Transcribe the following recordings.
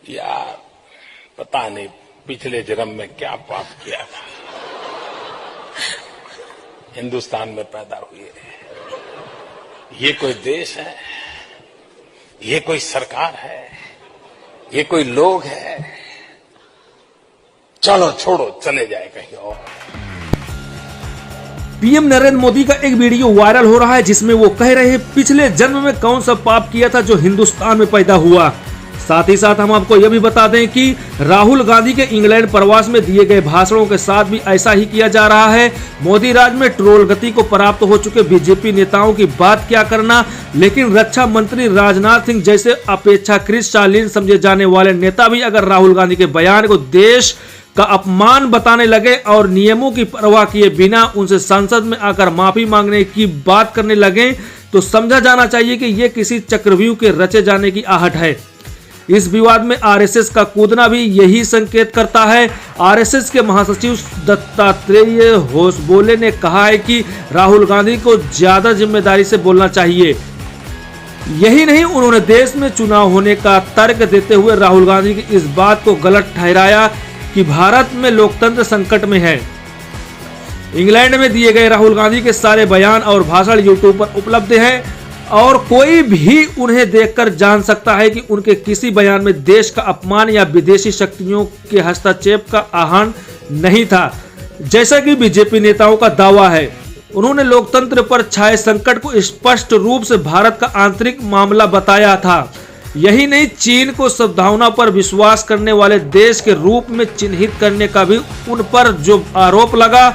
यार पता नहीं पिछले जन्म में क्या पाप किया था, हिंदुस्तान में पैदा हुए। ये कोई देश है, ये कोई सरकार है, ये कोई लोग है? चलो छोड़ो, चले जाए कहीं और। पीएम नरेंद्र मोदी का एक वीडियो वायरल हो रहा है जिसमें वो कह रहे हैं पिछले जन्म में कौन सा पाप किया था जो हिंदुस्तान में पैदा हुआ। साथ ही साथ हम आपको यह भी बता दें कि राहुल गांधी के इंग्लैंड प्रवास में दिए गए भाषणों के साथ भी ऐसा ही किया जा रहा है। मोदी राज में ट्रोल गति को प्राप्त हो चुके बीजेपी नेताओं की बात क्या करना, लेकिन रक्षा मंत्री राजनाथ सिंह जैसे अपेक्षाकृत शालीन समझे जाने वाले नेता भी अगर राहुल गांधी के बयान को देश का अपमान बताने लगे और नियमों की परवाह किए बिना उनसे संसद में आकर माफी मांगने की बात करने लगे तो समझा जाना चाहिए कि यह किसी चक्रव्यूह के रचे जाने की आहट है। इस विवाद में आरएसएस का कूदना भी यही संकेत करता है। आरएसएस के महासचिव दत्तात्रेय होसबोले ने कहा है कि राहुल गांधी को ज्यादा जिम्मेदारी से बोलना चाहिए। यही नहीं, उन्होंने देश में चुनाव होने का तर्क देते हुए राहुल गांधी की इस बात को गलत ठहराया कि भारत में लोकतंत्र संकट में है। इंग्लैंड में दिए गए राहुल गांधी के सारे बयान और भाषण यूट्यूब पर उपलब्ध हैं और कोई भी उन्हें देखकर जान सकता है कि उनके किसी बयान में देश का अपमान या विदेशी शक्तियों के हस्तक्षेप का आह्वान नहीं था, जैसा कि बीजेपी नेताओं का दावा है। उन्होंने लोकतंत्र पर छाए संकट को स्पष्ट रूप से भारत का आंतरिक मामला बताया था। यही नहीं, चीन को सद्भावना पर विश्वास करने वाले देश के रूप में चिन्हित करने का भी उन पर जो आरोप लगा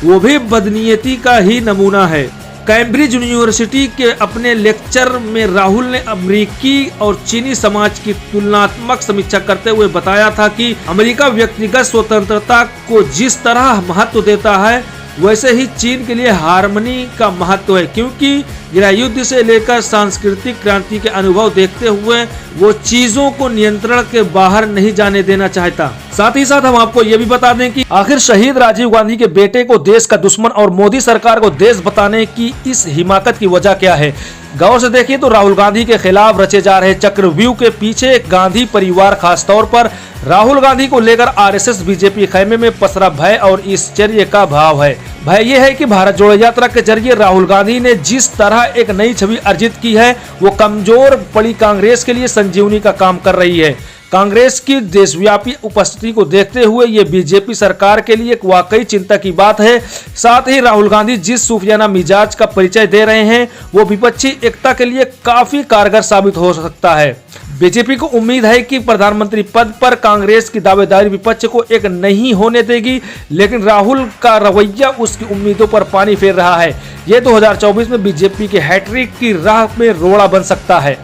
वो भी बदनीयती का ही नमूना है। कैम्ब्रिज यूनिवर्सिटी के अपने लेक्चर में राहुल ने अमेरिकी और चीनी समाज की तुलनात्मक समीक्षा करते हुए बताया था कि अमेरिका व्यक्तिगत स्वतंत्रता को जिस तरह महत्व देता है वैसे ही चीन के लिए हार्मनी का महत्व है, क्योंकि गृहयुद्ध से लेकर सांस्कृतिक क्रांति के अनुभव देखते हुए वो चीजों को नियंत्रण के बाहर नहीं जाने देना चाहता। साथ ही साथ हम आपको ये भी बता दें कि आखिर शहीद राजीव गांधी के बेटे को देश का दुश्मन और मोदी सरकार को देश बताने की इस हिमाकत की वजह क्या है। गौर से देखिए तो राहुल गांधी के खिलाफ रचे जा रहे चक्रव्यूह के पीछे गांधी परिवार, खासतौर पर राहुल गांधी को लेकर आरएसएस बीजेपी खैमे में पसरा भय और ईश्वर्य का भाव है। भय यह है कि भारत जोड़ो यात्रा के जरिए राहुल गांधी ने जिस तरह एक नई छवि अर्जित की है वो कमजोर पड़ी कांग्रेस के लिए संजीवनी का काम कर रही है। कांग्रेस की देशव्यापी उपस्थिति को देखते हुए ये बीजेपी सरकार के लिए एक वाकई चिंता की बात है। साथ ही राहुल गांधी जिस सूफियाना मिजाज का परिचय दे रहे हैं वो विपक्षी एकता के लिए काफी कारगर साबित हो सकता है। बीजेपी को उम्मीद है कि प्रधानमंत्री पद पर कांग्रेस की दावेदारी विपक्ष को एक नहीं होने देगी, लेकिन राहुल का रवैया उसकी उम्मीदों पर पानी फेर रहा है। ये 2024 में बीजेपी के हैट्रिक की राह में रोड़ा बन सकता है।